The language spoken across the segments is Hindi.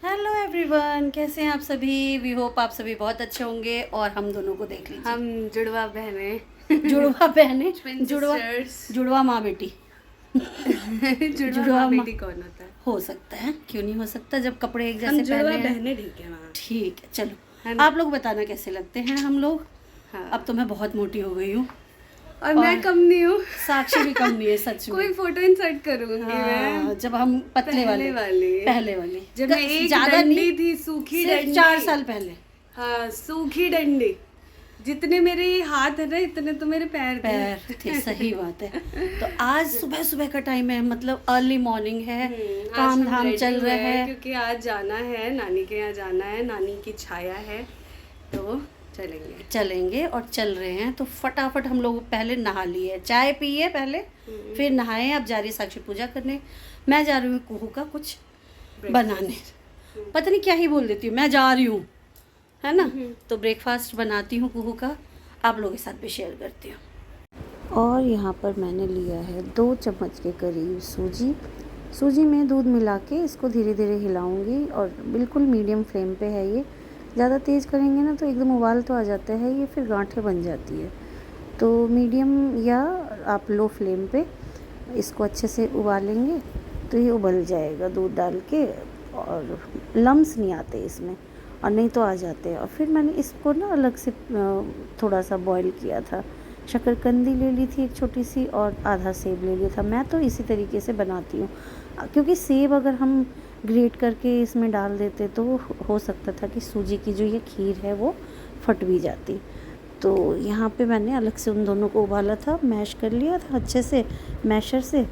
हेलो एवरीवन, कैसे हैं आप सभी। वी होप आप सभी बहुत अच्छे होंगे। और हम दोनों को देख लीजिए, हम जुड़वा बहनें जुड़वा बहनें, Twin जुड़वा sisters। जुड़वा माँ बेटी। जुड़वा जुड़वा माँ माँ बेटी कौन होता है? हो सकता है, क्यों नहीं हो सकता, जब कपड़े एक हम जैसे जुड़वा पहने हैं। बहनें ठीक है वहाँ। ठीक है, चलो है ना? आप लोग बताना कैसे लगते हैं हम लोग। हाँ। अब तो मैं बहुत मोटी हो गई हूँ और मैं कम नहीं हूँ। साक्षी भी कम नहीं है सच में। कोई फोटो इंसर्ट करूंगी हाँ, मैं। जब हम पतले पहले पहले वाली जब मैं एक ज्यादा डंडी नहीं थी, सूखी सिर्फ डंडी। 4 साल पहले। हाँ, सूखी डंडी। जितने मेरे हाथ है ना, इतने तो मेरे पैर थे। सही बात है। तो आज सुबह सुबह का टाइम है, मतलब अर्ली मॉर्निंग है। आज काम हम धाम ready चल हुए रहा हैं है क्योंकि आज जाना है नानी के यहाँ, जाना है, नानी की छाया है, तो चलेंगे और चल रहे हैं। तो फटाफट हम लोग पहले नहा लिए, चाय पिए पहले, फिर नहाए। अब जा रही साक्षी पूजा करने, मैं जा रही हूँ कुहू का कुछ बनाने। पता नहीं क्या ही बोल देती हूँ, मैं जा रही हूँ, है ना। तो ब्रेकफास्ट बनाती हूँ कुहू का, आप लोगों के साथ भी शेयर करती हूँ। और यहाँ पर मैंने लिया है 2 चम्मच के करीब सूजी में दूध मिला के इसको धीरे धीरे हिलाऊंगी। और बिल्कुल मीडियम फ्लेम पे है ये। ज़्यादा तेज़ करेंगे ना तो एकदम उबाल तो आ जाता है ये, फिर गांठें बन जाती है। तो मीडियम या आप लो फ्लेम पे इसको अच्छे से उबालेंगे तो ये उबल जाएगा दूध डाल के, और लम्स नहीं आते इसमें, और नहीं तो आ जाते हैं। और फिर मैंने इसको ना अलग से थोड़ा सा बॉईल किया था। शक्करकंदी ले ली थी एक छोटी सी, और आधा सेब ले लिया था। मैं तो इसी तरीके से बनाती हूँ, क्योंकि सेब अगर हम ग्रेट करके इसमें डाल देते तो हो सकता था कि सूजी की जो ये खीर है वो फट भी जाती। तो यहाँ पे मैंने अलग से उन दोनों को उबाला था, मैश कर लिया था अच्छे से मैशर से,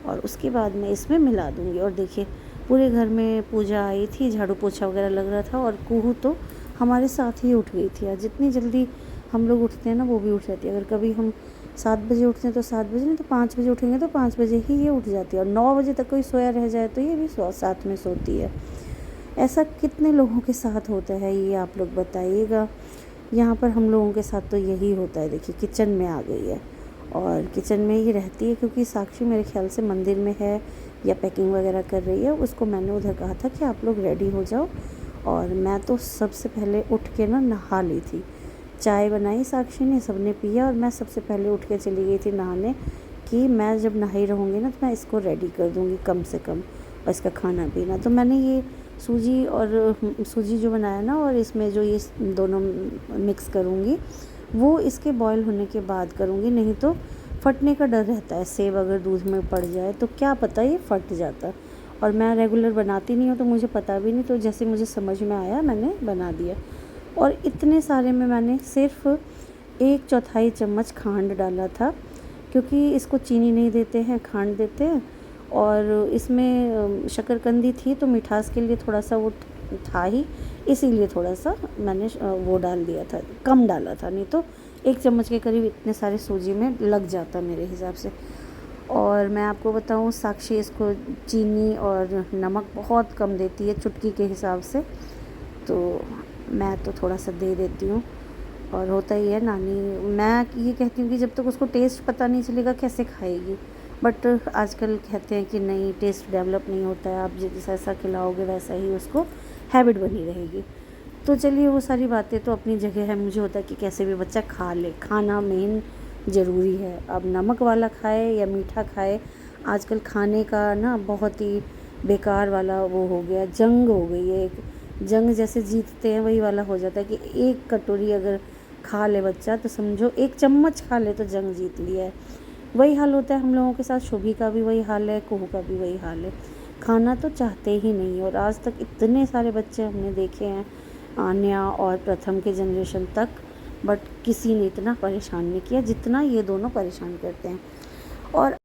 और उसके बाद मैं इसमें मिला दूँगी। और देखिए पूरे घर में पूजा आई थी, झाड़ू पोछा वगैरह लग रहा था, और कुहू तो हमारे साथ ही उठ गई थी। आज जितनी जल्दी हम लोग उठते हैं ना वो भी उठ जाती है। अगर कभी हम 7 बजे उठते हैं तो 7 बजे, नहीं तो 5 बजे उठेंगे तो 5 बजे ही ये उठ जाती है। और 9 बजे तक कोई सोया रह जाए तो ये भी साथ में सोती है। ऐसा कितने लोगों के साथ होता है ये आप लोग बताइएगा। यहाँ पर हम लोगों के साथ तो यही होता है। देखिए किचन में आ गई है, और किचन में ही रहती है, क्योंकि साक्षी मेरे ख्याल से मंदिर में है या पैकिंग वगैरह कर रही है। उसको मैंने उधर कहा था कि आप लोग रेडी हो जाओ, और मैं तो सबसे पहले उठ के ना नहा ली थी। चाय बनाई साक्षी ने, सबने पिया, और मैं सबसे पहले उठ के चली गई थी नहाने, कि मैं जब नहाई रहूँगी ना तो मैं इसको रेडी कर दूँगी कम से कम, और इसका खाना पीना। तो मैंने ये सूजी जो बनाया ना, और इसमें जो ये दोनों मिक्स करूँगी वो इसके बॉईल होने के बाद करूँगी, नहीं तो फटने का डर रहता है। सेब अगर दूध में पड़ जाए तो क्या पता ये फट जाता। और मैं रेगुलर बनाती नहीं हूँ तो मुझे पता भी नहीं, तो जैसे मुझे समझ में आया मैंने बना दिया। और इतने सारे में मैंने सिर्फ 1/4 चम्मच खांड डाला था, क्योंकि इसको चीनी नहीं देते हैं, खांड देते हैं। और इसमें शक्करकंदी थी तो मिठास के लिए थोड़ा सा वो था ही, इसीलिए थोड़ा सा मैंने वो डाल दिया था, कम डाला था, नहीं तो 1 चम्मच के करीब इतने सारे सूजी में लग जाता मेरे हिसाब से। और मैं आपको बताऊं, साक्षी इसको चीनी और नमक बहुत कम देती है, चुटकी के हिसाब से, तो मैं तो थोड़ा सा दे देती हूँ। और होता ही है, नानी, मैं ये कहती हूँ कि जब तक उसको टेस्ट पता नहीं चलेगा कैसे खाएगी। बट आजकल कहते हैं कि नहीं, टेस्ट डेवलप नहीं होता है, आप जैसा खिलाओगे वैसा ही उसको हैबिट बनी रहेगी। तो चलिए वो सारी बातें तो अपनी जगह है। मुझे होता है कि कैसे भी बच्चा खा ले, खाना मेन ज़रूरी है। अब नमक वाला खाए या मीठा खाए, आजकल खाने का ना बहुत ही बेकार वाला वो हो गया, जंग हो गई है। एक जंग जैसे जीतते हैं वही वाला हो जाता है, कि एक कटोरी अगर खा ले बच्चा तो समझो 1 चम्मच खा ले तो जंग जीत लिया है। वही हाल होता है हम लोगों के साथ। शोभी का भी वही हाल है, कुहू का भी वही हाल है, खाना तो चाहते ही नहीं। और आज तक इतने सारे बच्चे हमने देखे हैं, आन्या और प्रथम के जनरेशन तक, बट किसी ने इतना परेशान नहीं किया जितना ये दोनों परेशान करते हैं। और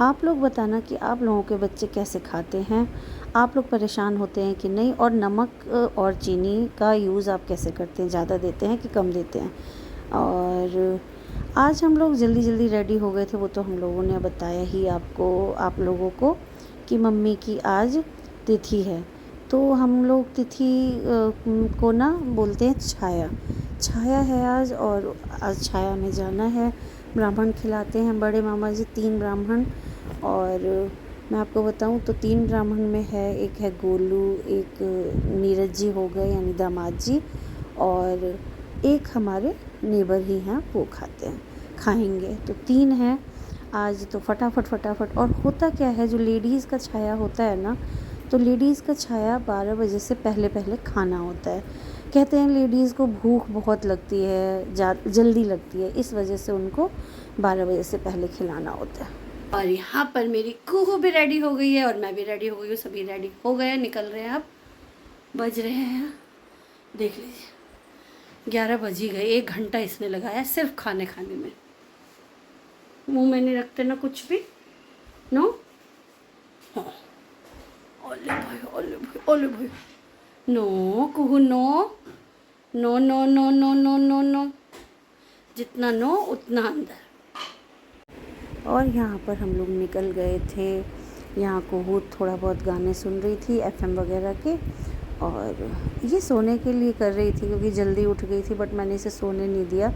आप लोग बताना कि आप लोगों के बच्चे कैसे खाते हैं, आप लोग परेशान होते हैं कि नहीं, और नमक और चीनी का यूज़ आप कैसे करते हैं, ज़्यादा देते हैं कि कम देते हैं। और आज हम लोग जल्दी जल्दी रेडी हो गए थे, वो तो हम लोगों ने बताया ही आप लोगों को, कि मम्मी की आज तिथि है। तो हम लोग तिथि को ना बोलते हैं छाया है आज, और आज छाया में जाना है। ब्राह्मण खिलाते हैं बड़े मामा जी, 3 ब्राह्मण, और मैं आपको बताऊं तो 3 ब्राह्मण में है, एक है गोलू, एक नीरज जी हो गए यानी दामाद जी, और एक हमारे नेबर ही हैं वो खाएंगे। तो 3 हैं आज। तो फटाफट। और होता क्या है, जो लेडीज़ का छाया होता है ना, तो लेडीज़ का छाया 12 बजे से पहले खाना होता है। कहते हैं लेडीज़ को भूख बहुत लगती है, जल्दी लगती है, इस वजह से उनको 12 बजे से पहले खिलाना होता है। और यहाँ पर मेरी कुहू भी रेडी हो गई है और मैं भी रेडी हो गई हूँ, सभी रेडी हो गए हैं, निकल रहे हैं। अब बज रहे हैं, देख लीजिए 11 बज ही गए। 1 घंटा इसने लगाया सिर्फ खाने में। मुंह में नहीं रखते ना कुछ भी, नो। हाँ, ओले भाई नो कुहू, नो, जितना नो उतना अंदर। और यहाँ पर हम लोग निकल गए थे। यहाँ कुहू थोड़ा बहुत गाने सुन रही थी FM वगैरह के, और ये सोने के लिए कर रही थी क्योंकि जल्दी उठ गई थी। बट मैंने इसे सोने नहीं दिया,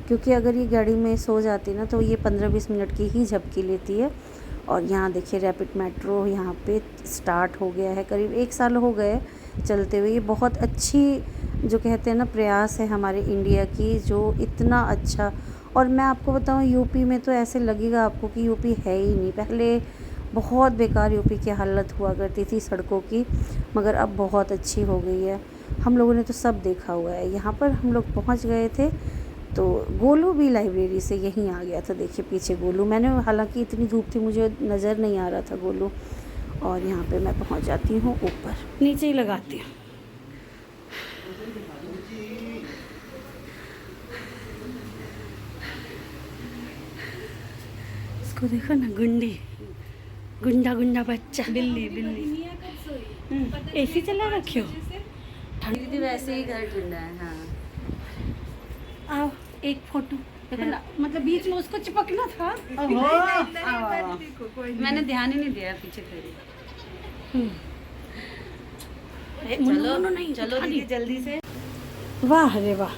क्योंकि अगर ये गाड़ी में सो जाती ना तो ये 15-20 मिनट की ही झपकी लेती है। और यहाँ देखिए रैपिड मेट्रो यहाँ पे स्टार्ट हो गया है, करीब 1 साल हो गए चलते हुए। ये बहुत अच्छी, जो कहते हैं ना, प्रयास है हमारे इंडिया की, जो इतना अच्छा। और मैं आपको बताऊँ, यूपी में तो ऐसे लगेगा आपको कि यूपी है ही नहीं। पहले बहुत बेकार यूपी की हालत हुआ करती थी सड़कों की, मगर अब बहुत अच्छी हो गई है। हम लोगों ने तो सब देखा हुआ है। यहाँ पर हम लोग पहुँच गए थे, तो गोलू भी लाइब्रेरी से यहीं आ गया था। देखिए पीछे गोलू, मैंने हालांकि इतनी धूप थी मुझे नज़र नहीं आ रहा था गोलू। और यहाँ पे मैं पहुँच जाती हूँ ऊपर, नीचे ही लगाती हूँ। इसको देखो ना, गुंडा बच्चा, बिल्ली। AC चला रखियो, दीदी वैसे ही घर ठंडा है। हाँ, आओ एक फोटो देखो ना, मतलब बीच में उसको चिपकना था। मैंने ध्यान ही नहीं दिया पीछे खड़ी। चलो दीदी जल्दी से। वाह रे वाह,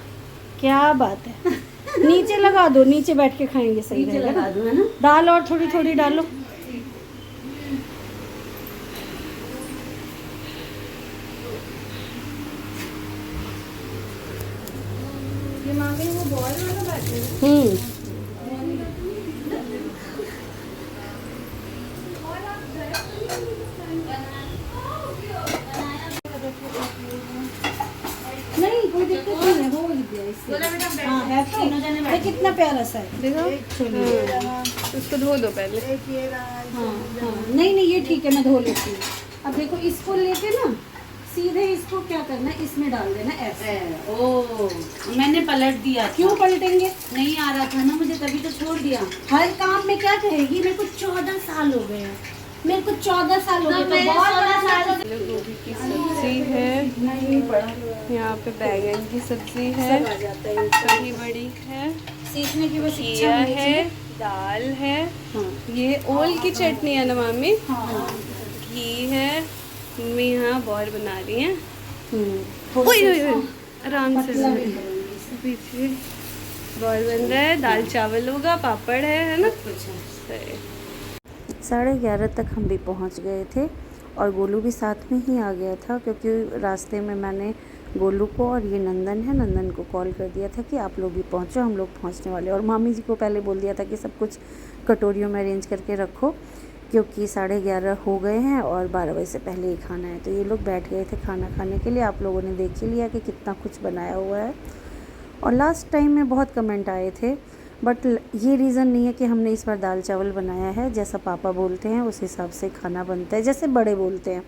क्या बात है। नीचे लगा दो, नीचे बैठ के खाएंगे, सही रहेगा। लगा दूँ है ना। दाल और थोड़ी डालो। ये मांगे वो बॉल वाला बैठे हैं। नहीं कोई दिक्कत नहीं है, हो गया इससे। हाँ है तो। ये कितना प्यारा सा है, देखो। उसको धो दो पहले। हाँ, नहीं ये ठीक है, मैं धो लेती हूँ। अब देखो इसको लेके ना सीधे इसको क्या करना है, इसमें डाल देना ऐसे। ओ, मैंने पलट दिया। क्यों पलटेंगे? नहीं आ रहा था ना मुझे, तभी तो छोड़ दिया। हर काम में क्या कहेगी, मेरे को 14 साल हो गए हैं, मेरे को 14 साल हो गए। तो बहुत गोभी की सब्जी है, नहीं पड़ा। यहाँ पे बैगन की सब्जी है, कढ़ी बड़ी है, सीखने की बस घिया है, दाल है। हाँ। ये ओल की चटनी है ना मामी। हाँ। घी है, मम्मी यहाँ बॉल बना रही हैं। ओए, आराम से पीछे बॉल बन रहा है, दाल चावल होगा, पापड़ है ना। सही। 11:30 तक हम भी पहुंच गए थे, और गोलू भी साथ में ही आ गया था, क्योंकि रास्ते में मैंने गोलू को, और ये नंदन को कॉल कर दिया था कि आप लोग भी पहुंचो, हम लोग पहुंचने वाले। और मामी जी को पहले बोल दिया था कि सब कुछ कटोरियों में अरेंज करके रखो, क्योंकि 11:30 हो गए हैं और 12 बजे से पहले ही खाना है। तो ये लोग बैठ गए थे खाना खाने के लिए। आप लोगों ने देख ही लिया कि कितना कुछ बनाया हुआ है। और लास्ट टाइम में बहुत कमेंट आए थे, बट ये रीज़न नहीं है कि हमने इस बार दाल चावल बनाया है। जैसा पापा बोलते हैं उस हिसाब से खाना बनता है, जैसे बड़े बोलते हैं।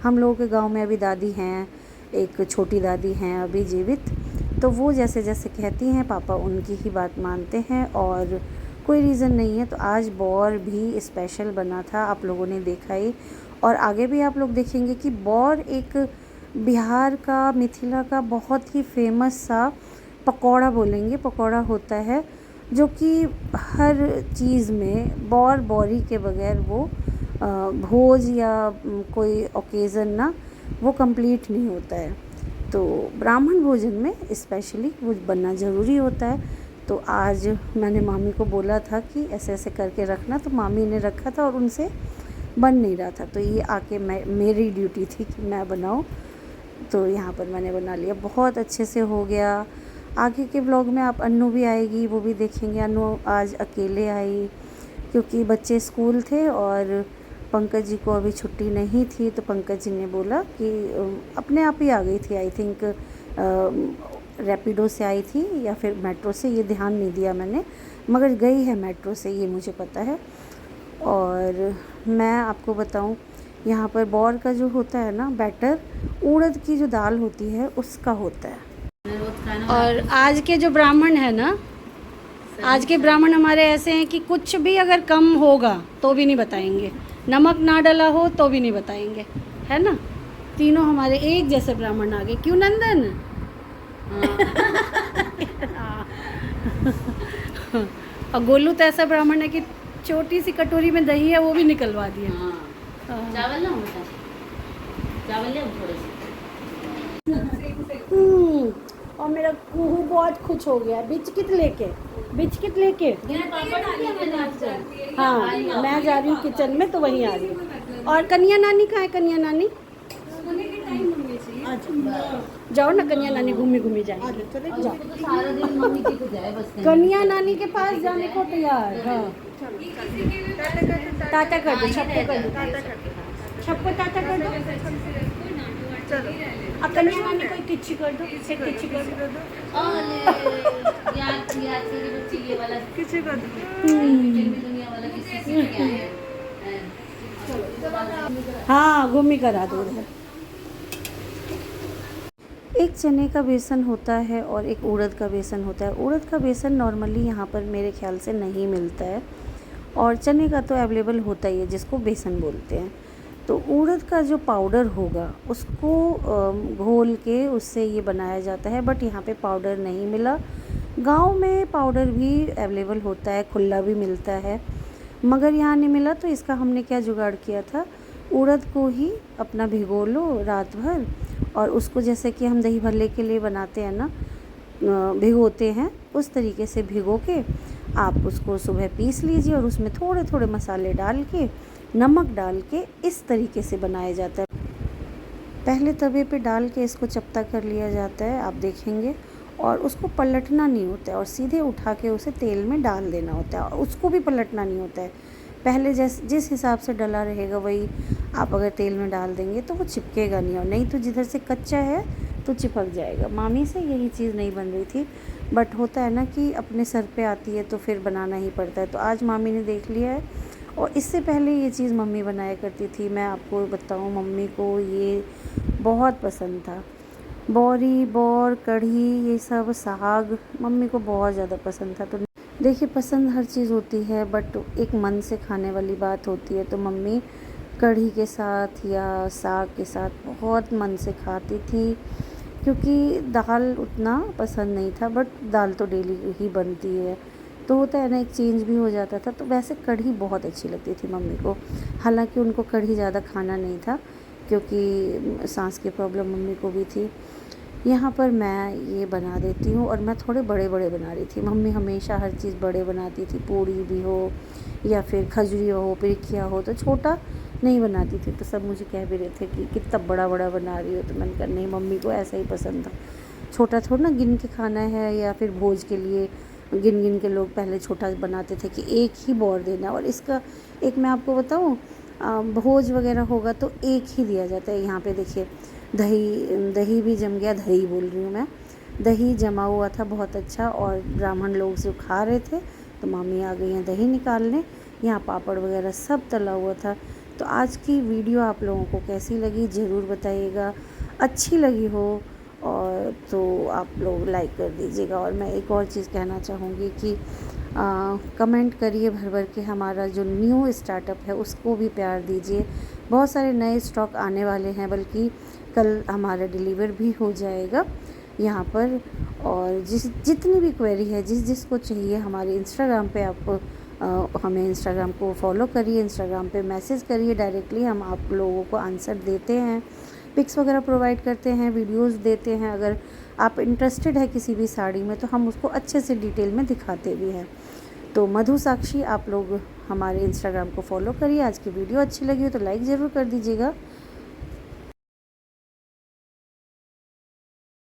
हम लोगों के गांव में अभी दादी हैं, एक छोटी दादी हैं अभी जीवित, तो वो जैसे जैसे कहती हैं पापा उनकी ही बात मानते हैं, और कोई रीज़न नहीं है। तो आज बौर भी स्पेशल बना था, आप लोगों ने देखा ही, और आगे भी आप लोग देखेंगे कि बौर एक बिहार का, मिथिला का बहुत ही फेमस सा पकौड़ा बोलेंगे, पकौड़ा होता है, जो कि हर चीज़ में बौरी के बगैर वो भोज या कोई ओकेज़न ना वो कंप्लीट नहीं होता है। तो ब्राह्मण भोजन में स्पेशली वो बनना ज़रूरी होता है। तो आज मैंने मामी को बोला था कि ऐसे ऐसे करके रखना, तो मामी ने रखा था और उनसे बन नहीं रहा था, तो ये आके मेरी ड्यूटी थी कि मैं बनाऊँ। तो यहाँ पर मैंने बना लिया, बहुत अच्छे से हो गया। आगे के व्लॉग में आप अन्नू भी आएगी, वो भी देखेंगे। अन्नू आज अकेले आई क्योंकि बच्चे स्कूल थे और पंकज जी को अभी छुट्टी नहीं थी, तो पंकज जी ने बोला कि अपने आप ही आ गई थी। आई थिंक रैपिडो से आई थी या फिर मेट्रो से, ये ध्यान नहीं दिया मैंने, मगर गई है मेट्रो से, ये मुझे पता है। और मैं आपको बताऊं, यहाँ पर बॉर का जो होता है ना बैटर, उड़द की जो दाल होती है उसका होता है। और आज के जो ब्राह्मण है ना, आज के ब्राह्मण हमारे ऐसे हैं कि कुछ भी अगर कम होगा तो भी नहीं बताएंगे, नमक ना डला हो तो भी नहीं बताएंगे, है ना। तीनों हमारे एक जैसे ब्राह्मण आ गए, क्यों नंदन? और गोलू तो ऐसा ब्राह्मण है कि छोटी सी कटोरी में दही है वो भी निकलवा दिया। चावल ना बेटा, चावल ले थोड़े से। और मेरा कुहू बहुत खुश हो गया, बिस्किट लेके हाँ, मैं जा रही हूँ किचन में, तो वहीं आ रही हूँ। और कन्या नानी कहाँ है? कन्या नानी जाओ ना, कन्या नानी घूमी जाएंगे, जाओ। सारा दिन मम्मी की को जाए बस। कन्या नानी के पास जाने को तैयार। हाँ, टाटा कर दो, छप्पो कर दो, छप्पो टाटा कर दो। अब कन्या नानी को तिच्छी कर दो, तिच्छी कर दो। यार तेरी बच्ची ये वाला किसी को दुनिया वाला किसी से क्या है। हाँ, घूमी करा दो उधर। एक चने का बेसन होता है और एक उड़द का बेसन होता है। उड़द का बेसन नॉर्मली यहाँ पर मेरे ख्याल से नहीं मिलता है, और चने का तो अवेलेबल होता ही है, जिसको बेसन बोलते हैं। तो उड़द का जो पाउडर होगा उसको घोल के उससे ये बनाया जाता है, बट यहाँ पे पाउडर नहीं मिला। गांव में पाउडर भी अवेलेबल होता है, खुला भी मिलता है, मगर यहाँ नहीं मिला। तो इसका हमने क्या जुगाड़ किया था, उड़द को ही अपना भिगो लो रात भर, और उसको जैसे कि हम दही भल्ले के लिए बनाते हैं ना, भिगोते हैं, उस तरीके से भिगो के आप उसको सुबह पीस लीजिए, और उसमें थोड़े थोड़े मसाले डाल के, नमक डाल के, इस तरीके से बनाया जाता है। पहले तवे पे डाल के इसको चपटा कर लिया जाता है, आप देखेंगे, और उसको पलटना नहीं होता है, और सीधे उठा के उसे तेल में डाल देना होता है, और उसको भी पलटना नहीं होता है। पहले जिस हिसाब से डला रहेगा वही आप अगर तेल में डाल देंगे तो वो चिपकेगा नहीं, और नहीं तो जिधर से कच्चा है तो चिपक जाएगा। मामी से यही चीज़ नहीं बन रही थी, बट होता है ना कि अपने सर पे आती है तो फिर बनाना ही पड़ता है। तो आज मामी ने देख लिया है, और इससे पहले ये चीज़ मम्मी बनाया करती थी। मैं आपको बताऊँ, मम्मी को ये बहुत पसंद था, बौरी, बौर, कढ़ी, ये सब साग मम्मी को बहुत ज़्यादा पसंद था। तो देखिए, पसंद हर चीज़ होती है, बट एक मन से खाने वाली बात होती है। तो मम्मी कढ़ी के साथ या साग के साथ बहुत मन से खाती थी, क्योंकि दाल उतना पसंद नहीं था, बट दाल तो डेली ही बनती है, तो होता है ना, एक चेंज भी हो जाता था। तो वैसे कढ़ी बहुत अच्छी लगती थी मम्मी को, हालांकि उनको कढ़ी ज़्यादा खाना नहीं था, क्योंकि सांस की प्रॉब्लम मम्मी को भी थी। यहाँ पर मैं ये बना देती हूँ, और मैं थोड़े बड़े बड़े बना रही थी। मम्मी हमेशा हर चीज़ बड़े बनाती थी, पूड़ी भी हो या फिर खजूरी हो, पिरिकिया हो, तो छोटा नहीं बनाती थी। तो सब मुझे कह भी रहे थे कि कितना बड़ा बड़ा बना रही हो, तो मैंने कहा नहीं, मम्मी को ऐसा ही पसंद था, छोटा थोड़ा ना गिन के खाना है, या फिर भोज के लिए गिन गिन के लोग पहले छोटा बनाते थे कि एक ही बौर देना। और इसका एक मैं आपको बताऊँ, भोज वगैरह होगा तो एक ही दिया जाता है। यहाँ पे देखिए, दही भी जम गया, दही बोल रही हूँ मैं, दही जमा हुआ था बहुत अच्छा, और ब्राह्मण लोग जो खा रहे थे, तो मामी आ गई हैं दही निकालने। यहाँ पापड़ वगैरह सब तला हुआ था। तो आज की वीडियो आप लोगों को कैसी लगी ज़रूर बताइएगा, अच्छी लगी हो और तो आप लोग लाइक कर दीजिएगा। और मैं एक और चीज़ कहना चाहूँगी कि कमेंट करिए भर भर के, हमारा जो न्यू स्टार्टअप है उसको भी प्यार दीजिए। बहुत सारे नए स्टॉक आने वाले हैं, बल्कि कल हमारा डिलीवर भी हो जाएगा यहाँ पर। और जितनी भी क्वेरी है, जिसको चाहिए, हमारे इंस्टाग्राम पे आप हमें इंस्टाग्राम को फॉलो करिए, इंस्टाग्राम पे मैसेज करिए, डायरेक्टली हम आप लोगों को आंसर देते हैं, पिक्स वगैरह प्रोवाइड करते हैं, वीडियोस देते हैं। अगर आप इंटरेस्टेड है किसी भी साड़ी में तो हम उसको अच्छे से डिटेल में दिखाते भी हैं। तो मधु साक्षी आप लोग हमारे इंस्टाग्राम को फॉलो करिए। आज की वीडियो अच्छी लगी हो तो लाइक ज़रूर कर दीजिएगा